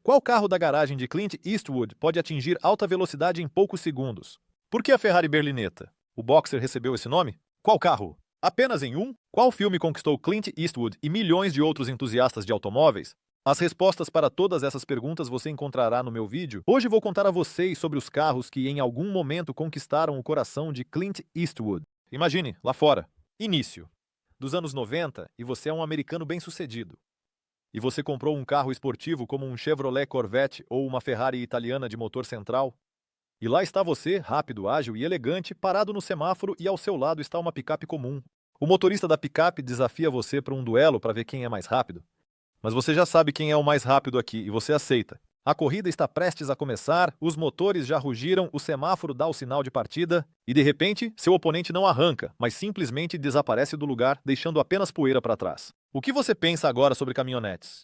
Qual carro da garagem de Clint Eastwood pode atingir alta velocidade em poucos segundos? Por que a Ferrari Berlinetta? O Boxer recebeu esse nome? Qual carro? Apenas em um? Qual filme conquistou Clint Eastwood e milhões de outros entusiastas de automóveis? As respostas para todas essas perguntas você encontrará no meu vídeo. Hoje vou contar a vocês sobre os carros que em algum momento conquistaram o coração de Clint Eastwood. Imagine, lá fora, início dos anos 90 e você é um americano bem-sucedido. E você comprou um carro esportivo como um Chevrolet Corvette ou uma Ferrari italiana de motor central? E lá está você, rápido, ágil e elegante, parado no semáforo e ao seu lado está uma picape comum. O motorista da picape desafia você para um duelo para ver quem é mais rápido. Mas você já sabe quem é o mais rápido aqui e você aceita. A corrida está prestes a começar, os motores já rugiram, o semáforo dá o sinal de partida e, de repente, seu oponente não arranca, mas simplesmente desaparece do lugar, deixando apenas poeira para trás. O que você pensa agora sobre caminhonetes?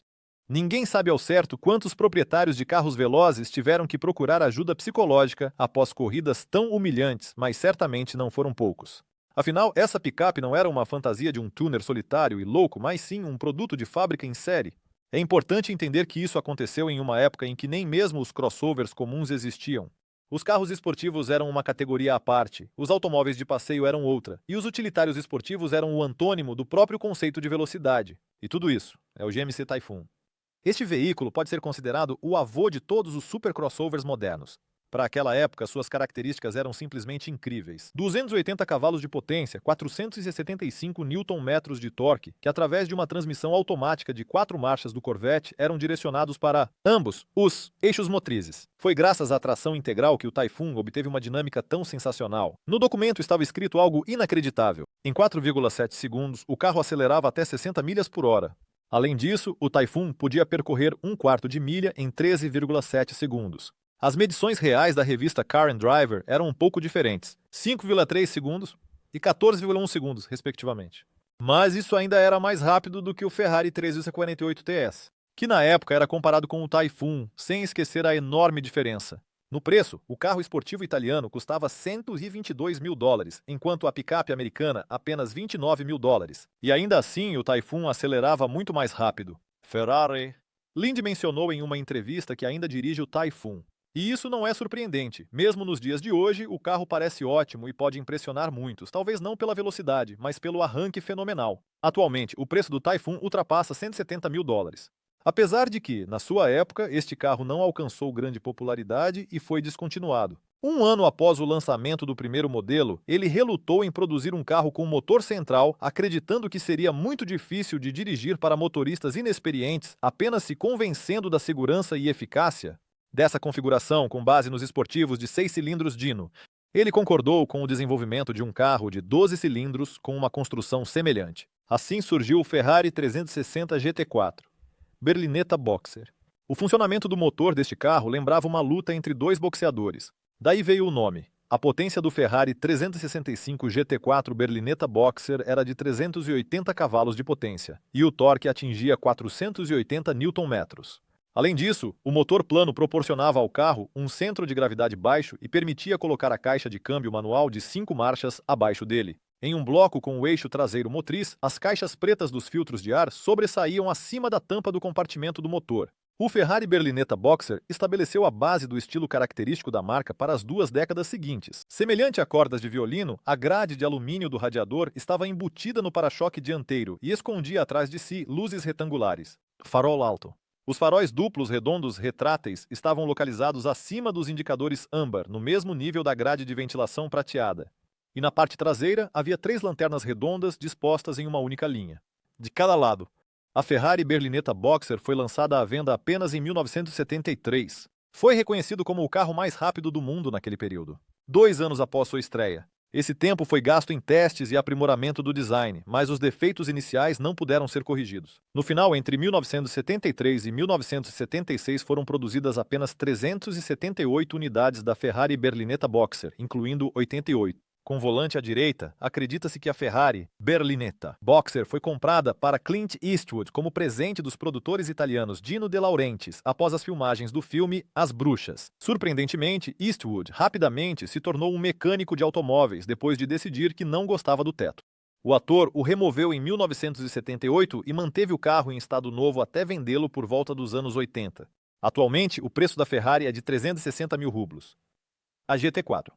Ninguém sabe ao certo quantos proprietários de carros velozes tiveram que procurar ajuda psicológica após corridas tão humilhantes, mas certamente não foram poucos. Afinal, essa picape não era uma fantasia de um tuner solitário e louco, mas sim um produto de fábrica em série. É importante entender que isso aconteceu em uma época em que nem mesmo os crossovers comuns existiam. Os carros esportivos eram uma categoria à parte, os automóveis de passeio eram outra, e os utilitários esportivos eram o antônimo do próprio conceito de velocidade. E tudo isso é o GMC Typhoon. Este veículo pode ser considerado o avô de todos os super crossovers modernos. Para aquela época, suas características eram simplesmente incríveis. 280 cavalos de potência, 475 Nm de torque, que através de uma transmissão automática de 4 marchas do Corvette eram direcionados para ambos os eixos motrizes. Foi graças à tração integral que o Typhoon obteve uma dinâmica tão sensacional. No documento estava escrito algo inacreditável. Em 4,7 segundos, o carro acelerava até 60 milhas por hora. Além disso, o Typhoon podia percorrer um quarto de milha em 13,7 segundos. As medições reais da revista Car and Driver eram um pouco diferentes, 5,3 segundos e 14,1 segundos, respectivamente. Mas isso ainda era mais rápido do que o Ferrari 348 TS, que na época era comparado com o Typhoon, sem esquecer a enorme diferença. No preço, o carro esportivo italiano custava $122 mil, enquanto a picape americana apenas $29 mil. E ainda assim, o Typhoon acelerava muito mais rápido. Ferrari. Lind mencionou em uma entrevista que ainda dirige o Typhoon. E isso não é surpreendente. Mesmo nos dias de hoje, o carro parece ótimo e pode impressionar muitos, talvez não pela velocidade, mas pelo arranque fenomenal. Atualmente, o preço do Typhoon ultrapassa $170 mil. Apesar de que, na sua época, este carro não alcançou grande popularidade e foi descontinuado. Um ano após o lançamento do primeiro modelo, ele relutou em produzir um carro com motor central, acreditando que seria muito difícil de dirigir para motoristas inexperientes, apenas se convencendo da segurança e eficácia dessa configuração com base nos esportivos de 6 cilindros Dino. Ele concordou com o desenvolvimento de um carro de 12 cilindros com uma construção semelhante. Assim surgiu o Ferrari 360 GT4, Berlinetta Boxer. O funcionamento do motor deste carro lembrava uma luta entre dois boxeadores. Daí veio o nome. A potência do Ferrari 365 GT4 Berlinetta Boxer era de 380 cavalos de potência, e o torque atingia 480 Nm. Além disso, o motor plano proporcionava ao carro um centro de gravidade baixo e permitia colocar a caixa de câmbio manual de 5 marchas abaixo dele. Em um bloco com o eixo traseiro motriz, as caixas pretas dos filtros de ar sobressaíam acima da tampa do compartimento do motor. O Ferrari Berlinetta Boxer estabeleceu a base do estilo característico da marca para as 2 décadas seguintes. Semelhante a cordas de violino, a grade de alumínio do radiador estava embutida no para-choque dianteiro e escondia atrás de si luzes retangulares. Farol alto. Os faróis duplos redondos retráteis estavam localizados acima dos indicadores âmbar, no mesmo nível da grade de ventilação prateada. E na parte traseira havia 3 lanternas redondas dispostas em uma única linha, de cada lado. A Ferrari Berlinetta Boxer foi lançada à venda apenas em 1973. Foi reconhecido como o carro mais rápido do mundo naquele período, 2 anos após sua estreia. Esse tempo foi gasto em testes e aprimoramento do design, mas os defeitos iniciais não puderam ser corrigidos. No final, entre 1973 e 1976 foram produzidas apenas 378 unidades da Ferrari Berlinetta Boxer, incluindo 88. Com volante à direita, acredita-se que a Ferrari Berlinetta Boxer foi comprada para Clint Eastwood como presente dos produtores italianos Dino De Laurentiis após as filmagens do filme As Bruxas. Surpreendentemente, Eastwood rapidamente se tornou um mecânico de automóveis depois de decidir que não gostava do teto. O ator o removeu em 1978 e manteve o carro em estado novo até vendê-lo por volta dos anos 80. Atualmente, o preço da Ferrari é de 360 mil rublos. A GT4.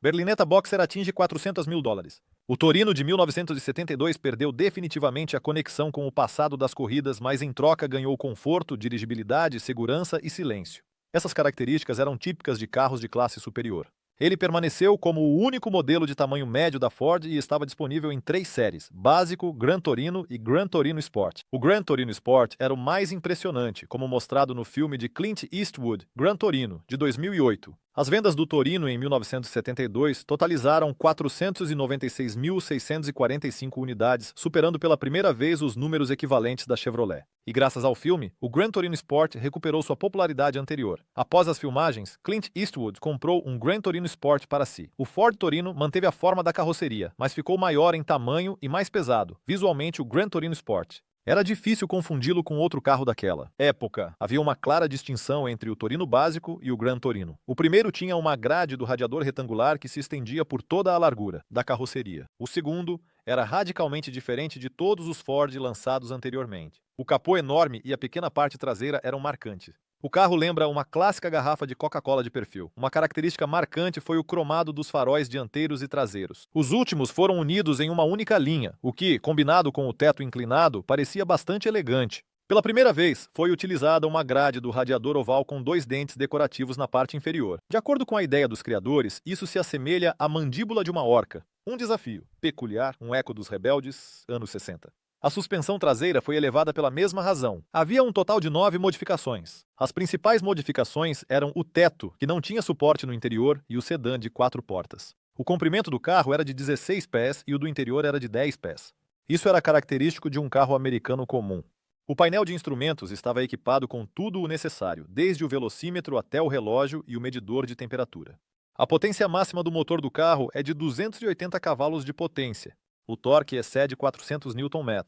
Berlinetta Boxer atinge 400 mil dólares. O Torino de 1972 perdeu definitivamente a conexão com o passado das corridas, mas em troca ganhou conforto, dirigibilidade, segurança e silêncio. Essas características eram típicas de carros de classe superior. Ele permaneceu como o único modelo de tamanho médio da Ford e estava disponível em 3 séries: Básico, Gran Torino e Gran Torino Sport. O Gran Torino Sport era o mais impressionante, como mostrado no filme de Clint Eastwood, Gran Torino, de 2008. As vendas do Torino em 1972 totalizaram 496.645 unidades, superando pela primeira vez os números equivalentes da Chevrolet. E graças ao filme, o Gran Torino Sport recuperou sua popularidade anterior. Após as filmagens, Clint Eastwood comprou um Gran Torino Sport para si. O Ford Torino manteve a forma da carroceria, mas ficou maior em tamanho e mais pesado, visualmente o Gran Torino Sport. Era difícil confundi-lo com outro carro daquela época. Havia uma clara distinção entre o Torino básico e o Gran Torino. O primeiro tinha uma grade do radiador retangular que se estendia por toda a largura da carroceria. O segundo era radicalmente diferente de todos os Ford lançados anteriormente. O capô enorme e a pequena parte traseira eram marcantes. O carro lembra uma clássica garrafa de Coca-Cola de perfil. Uma característica marcante foi o cromado dos faróis dianteiros e traseiros. Os últimos foram unidos em uma única linha, o que, combinado com o teto inclinado, parecia bastante elegante. Pela primeira vez, foi utilizada uma grade do radiador oval com 2 dentes decorativos na parte inferior. De acordo com a ideia dos criadores, isso se assemelha à mandíbula de uma orca. Um desafio peculiar, um eco dos rebeldes, anos 60. A suspensão traseira foi elevada pela mesma razão. Havia um total de 9 modificações. As principais modificações eram o teto, que não tinha suporte no interior, e o sedã de 4 portas. O comprimento do carro era de 16 pés e o do interior era de 10 pés. Isso era característico de um carro americano comum. O painel de instrumentos estava equipado com tudo o necessário, desde o velocímetro até o relógio e o medidor de temperatura. A potência máxima do motor do carro é de 280 cavalos de potência. O torque excede 400 Nm.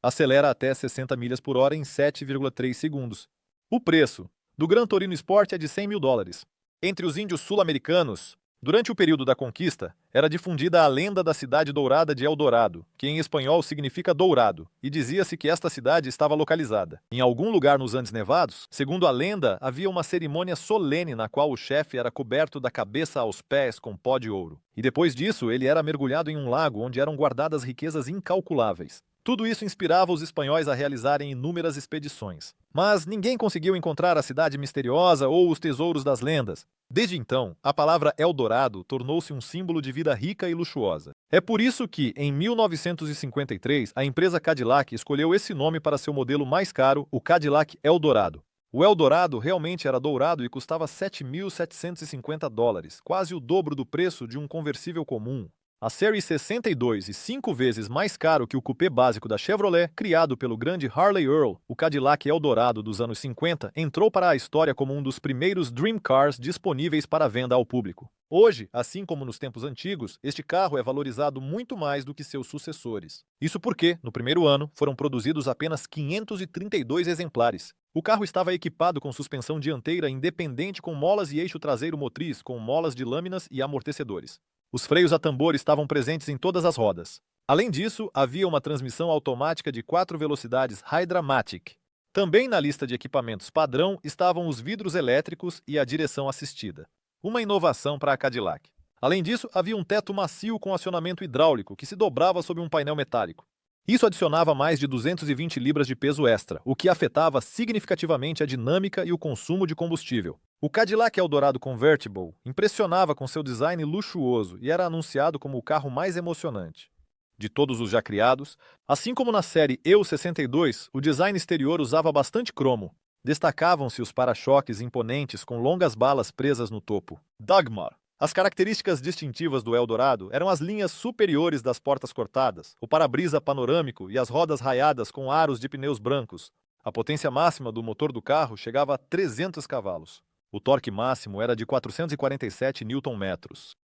Acelera até 60 milhas por hora em 7,3 segundos. O preço do Gran Torino Sport é de 100 mil dólares. Entre os índios sul-americanos, durante o período da conquista, era difundida a lenda da cidade dourada de El Dorado, que em espanhol significa dourado, e dizia-se que esta cidade estava localizada em algum lugar nos Andes Nevados. Segundo a lenda, havia uma cerimônia solene na qual o chefe era coberto da cabeça aos pés com pó de ouro. E depois disso, ele era mergulhado em um lago onde eram guardadas riquezas incalculáveis. Tudo isso inspirava os espanhóis a realizarem inúmeras expedições. Mas ninguém conseguiu encontrar a cidade misteriosa ou os tesouros das lendas. Desde então, a palavra Eldorado tornou-se um símbolo de vida rica e luxuosa. É por isso que, em 1953, a empresa Cadillac escolheu esse nome para seu modelo mais caro, o Cadillac Eldorado. O Eldorado realmente era dourado e custava 7.750 dólares, quase o dobro do preço de um conversível comum. A série 62 e 5 vezes mais caro que o cupê básico da Chevrolet, criado pelo grande Harley Earl, o Cadillac Eldorado dos anos 50, entrou para a história como um dos primeiros Dream Cars disponíveis para venda ao público. Hoje, assim como nos tempos antigos, este carro é valorizado muito mais do que seus sucessores. Isso porque, no primeiro ano, foram produzidos apenas 532 exemplares. O carro estava equipado com suspensão dianteira independente com molas e eixo traseiro motriz com molas de lâminas e amortecedores. Os freios a tambor estavam presentes em todas as rodas. Além disso, havia uma transmissão automática de 4 velocidades Hydramatic. Também na lista de equipamentos padrão estavam os vidros elétricos e a direção assistida. Uma inovação para a Cadillac. Além disso, havia um teto macio com acionamento hidráulico que se dobrava sob um painel metálico. Isso adicionava mais de 220 libras de peso extra, o que afetava significativamente a dinâmica e o consumo de combustível. O Cadillac Eldorado Convertible impressionava com seu design luxuoso e era anunciado como o carro mais emocionante de todos os já criados. Assim como na série EU62, o design exterior usava bastante cromo. Destacavam-se os para-choques imponentes com longas balas presas no topo. Dagmar. As características distintivas do Eldorado eram as linhas superiores das portas cortadas, o para-brisa panorâmico e as rodas raiadas com aros de pneus brancos. A potência máxima do motor do carro chegava a 300 cavalos. O torque máximo era de 447 Nm.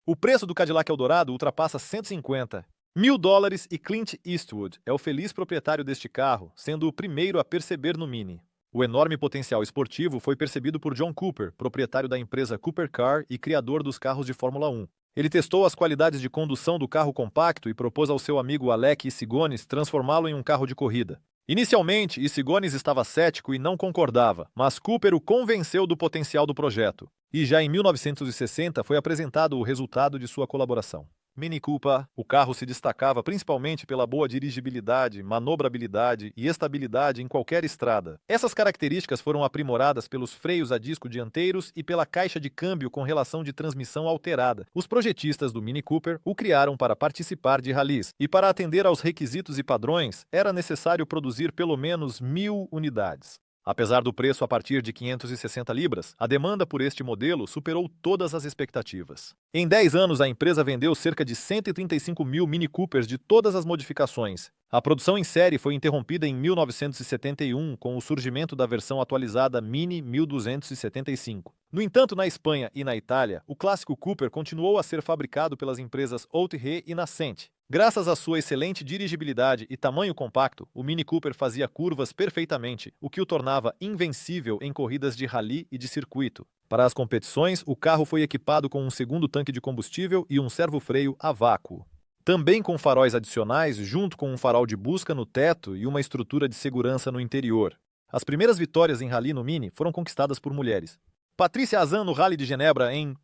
O preço do Cadillac Eldorado ultrapassa 150 mil dólares e Clint Eastwood é o feliz proprietário deste carro, sendo o primeiro a perceber no Mini. O enorme potencial esportivo foi percebido por John Cooper, proprietário da empresa Cooper Car e criador dos carros de Fórmula 1. Ele testou as qualidades de condução do carro compacto e propôs ao seu amigo Alec Issigonis transformá-lo em um carro de corrida. Inicialmente, Issigones estava cético e não concordava, mas Cooper o convenceu do potencial do projeto, e já em 1960 foi apresentado o resultado de sua colaboração. Mini Cooper, o carro se destacava principalmente pela boa dirigibilidade, manobrabilidade e estabilidade em qualquer estrada. Essas características foram aprimoradas pelos freios a disco dianteiros e pela caixa de câmbio com relação de transmissão alterada. Os projetistas do Mini Cooper o criaram para participar de rallies, e para atender aos requisitos e padrões, era necessário produzir pelo menos 1.000 unidades. Apesar do preço a partir de 560 libras, a demanda por este modelo superou todas as expectativas. Em 10 anos, a empresa vendeu cerca de 135 mil Mini Coopers de todas as modificações. A produção em série foi interrompida em 1971 com o surgimento da versão atualizada Mini 1275. No entanto, na Espanha e na Itália, o clássico Cooper continuou a ser fabricado pelas empresas Outre e Nascente. Graças à sua excelente dirigibilidade e tamanho compacto, o Mini Cooper fazia curvas perfeitamente, o que o tornava invencível em corridas de rally e de circuito. Para as competições, o carro foi equipado com um segundo tanque de combustível e um servo-freio a vácuo. Também com faróis adicionais, junto com um farol de busca no teto e uma estrutura de segurança no interior. As primeiras vitórias em rally no Mini foram conquistadas por mulheres. Patrícia Azan no Rally de Genebra em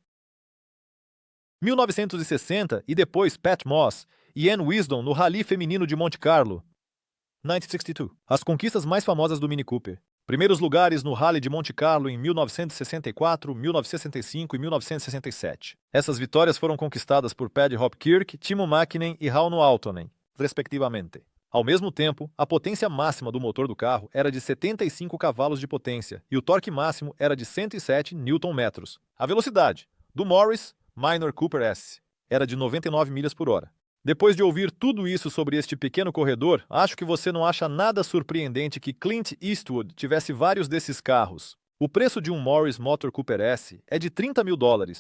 1960 e depois Pat Moss e Ann Wisdom no Rally Feminino de Monte Carlo, 1962. As conquistas mais famosas do Mini Cooper. Primeiros lugares no Rally de Monte Carlo em 1964, 1965 e 1967. Essas vitórias foram conquistadas por Paddy Hopkirk, Timo Mäkinen e Rauno Aaltonen, respectivamente. Ao mesmo tempo, a potência máxima do motor do carro era de 75 cavalos de potência e o torque máximo era de 107 Nm. A velocidade do Morris Minor Cooper S era de 99 milhas por hora. Depois de ouvir tudo isso sobre este pequeno corredor, acho que você não acha nada surpreendente que Clint Eastwood tivesse vários desses carros. O preço de um Morris Motor Cooper S é de $30 mil,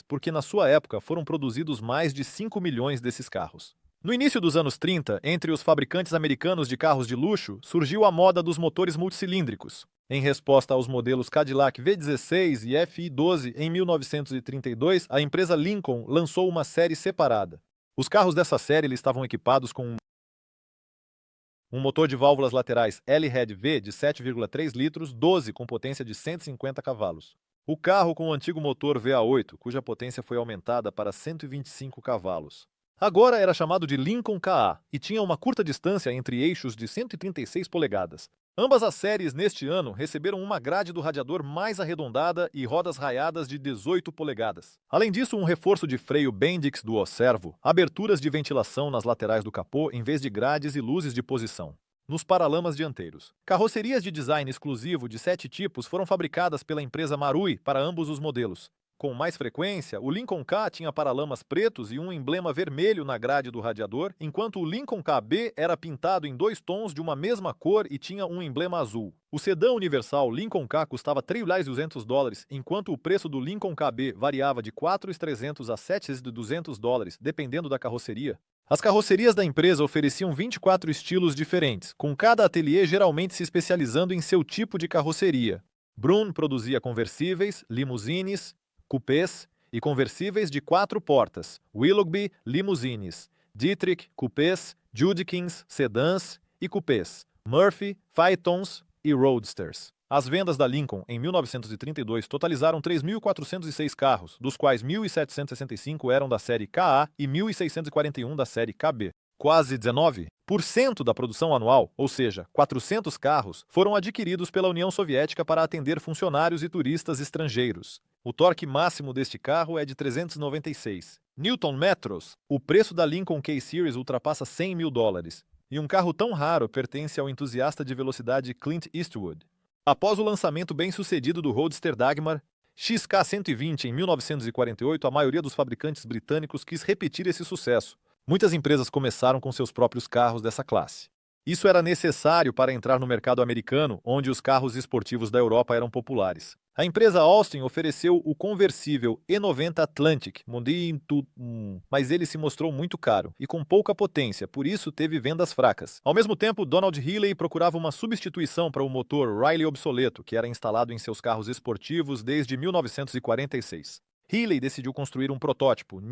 porque na sua época foram produzidos mais de 5 milhões desses carros. No início dos anos 30, entre os fabricantes americanos de carros de luxo, surgiu a moda dos motores multicilíndricos. Em resposta aos modelos Cadillac V16 e FI12 em 1932, a empresa Lincoln lançou uma série separada. Os carros dessa série estavam equipados com um motor de válvulas laterais L-Head V de 7,3 litros, 12 com potência de 150 cavalos. O carro com o antigo motor VA8, cuja potência foi aumentada para 125 cavalos. Agora era chamado de Lincoln KA e tinha uma curta distância entre eixos de 136 polegadas. Ambas as séries neste ano receberam uma grade do radiador mais arredondada e rodas raiadas de 18 polegadas. Além disso, um reforço de freio Bendix Duo Servo, aberturas de ventilação nas laterais do capô em vez de grades e luzes de posição nos paralamas dianteiros. Carrocerias de design exclusivo de 7 tipos foram fabricadas pela empresa Marui para ambos os modelos. Com mais frequência, o Lincoln K tinha paralamas pretos e um emblema vermelho na grade do radiador, enquanto o Lincoln KB era pintado em 2 tons de uma mesma cor e tinha um emblema azul. O sedã universal Lincoln K custava $3.200, enquanto o preço do Lincoln KB variava de $4.300 a $7.200, dependendo da carroceria. As carrocerias da empresa ofereciam 24 estilos diferentes, com cada ateliê geralmente se especializando em seu tipo de carroceria. Brun produzia conversíveis, limusines, coupés e conversíveis de 4 portas, Willoughby, limusines, Dietrich, coupés, Judkins, sedãs e coupés, Murphy, phaetons e roadsters. As vendas da Lincoln em 1932 totalizaram 3.406 carros, dos quais 1.765 eram da série KA e 1.641 da série KB. Quase 19% da produção anual, ou seja, 400 carros, foram adquiridos pela União Soviética para atender funcionários e turistas estrangeiros. O torque máximo deste carro é de 396 Nm. O preço da Lincoln K-Series ultrapassa $100 mil. E um carro tão raro pertence ao entusiasta de velocidade Clint Eastwood. Após o lançamento bem-sucedido do Roadster Dagmar XK120 em 1948, a maioria dos fabricantes britânicos quis repetir esse sucesso. Muitas empresas começaram com seus próprios carros dessa classe. Isso era necessário para entrar no mercado americano, onde os carros esportivos da Europa eram populares. A empresa Austin ofereceu o conversível E90 Atlantic, mas ele se mostrou muito caro e com pouca potência, por isso teve vendas fracas. Ao mesmo tempo, Donald Healey procurava uma substituição para o motor Riley obsoleto, que era instalado em seus carros esportivos desde 1946. Healey decidiu construir um protótipo,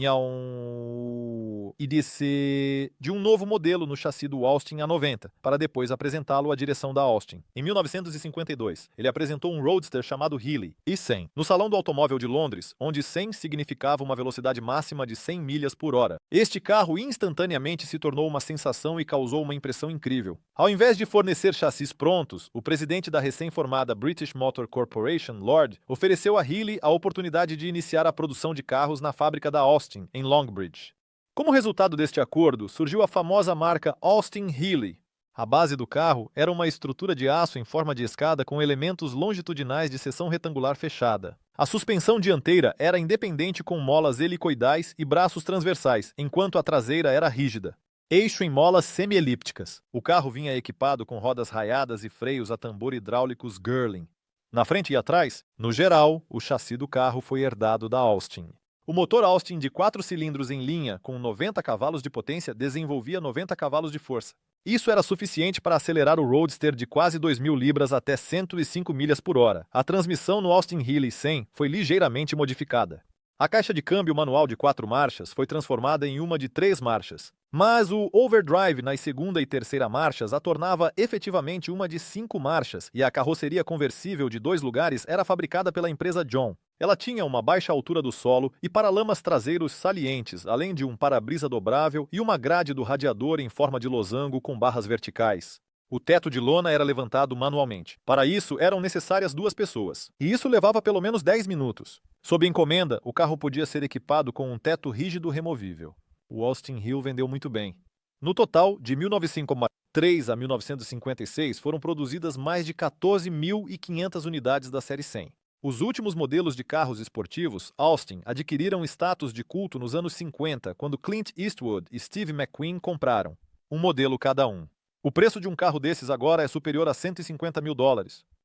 de um novo modelo no chassi do Austin A90, para depois apresentá-lo à direção da Austin. Em 1952, ele apresentou um roadster chamado Healey E100 no Salão do Automóvel de Londres, onde 100 significava uma velocidade máxima de 100 milhas por hora. Este carro instantaneamente se tornou uma sensação e causou uma impressão incrível. Ao invés de fornecer chassis prontos, o presidente da recém-formada British Motor Corporation, Lord, ofereceu a Healey a oportunidade de iniciar a produção de carros na fábrica da Austin, em Longbridge. Como resultado deste acordo, surgiu a famosa marca Austin Healey. A base do carro era uma estrutura de aço em forma de escada com elementos longitudinais de seção retangular fechada. A suspensão dianteira era independente com molas helicoidais e braços transversais, enquanto a traseira era rígida. Eixo em molas semi-elípticas. O carro vinha equipado com rodas raiadas e freios a tambor hidráulicos Girling. Na frente e atrás, no geral, o chassi do carro foi herdado da Austin. O motor Austin de 4 cilindros em linha, com 90 cavalos de potência, desenvolvia 90 cavalos de força. Isso era suficiente para acelerar o Roadster de quase 2.000 libras até 105 milhas por hora. A transmissão no Austin Healey 100 foi ligeiramente modificada. A caixa de câmbio manual de 4 marchas foi transformada em uma de 3 marchas, mas o overdrive nas segunda e terceira marchas a tornava efetivamente uma de 5 marchas, e a carroceria conversível de 2 lugares era fabricada pela empresa John. Ela tinha uma baixa altura do solo e paralamas traseiros salientes, além de um para-brisa dobrável e uma grade do radiador em forma de losango com barras verticais. O teto de lona era levantado manualmente. Para isso, eram necessárias 2 pessoas. E isso levava pelo menos 10 minutos. Sob encomenda, o carro podia ser equipado com um teto rígido removível. O Austin Hill vendeu muito bem. No total, de 1953 a 1956, foram produzidas mais de 14.500 unidades da série 100. Os últimos modelos de carros esportivos, Austin, adquiriram status de culto nos anos 50, quando Clint Eastwood e Steve McQueen compraram. Um modelo cada um. O preço de um carro desses agora é superior a $150 mil.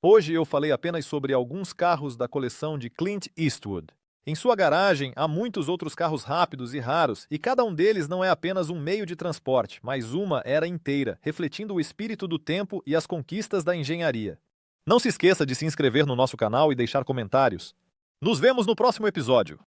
Hoje eu falei apenas sobre alguns carros da coleção de Clint Eastwood. Em sua garagem há muitos outros carros rápidos e raros, e cada um deles não é apenas um meio de transporte, mas uma era inteira, refletindo o espírito do tempo e as conquistas da engenharia. Não se esqueça de se inscrever no nosso canal e deixar comentários. Nos vemos no próximo episódio.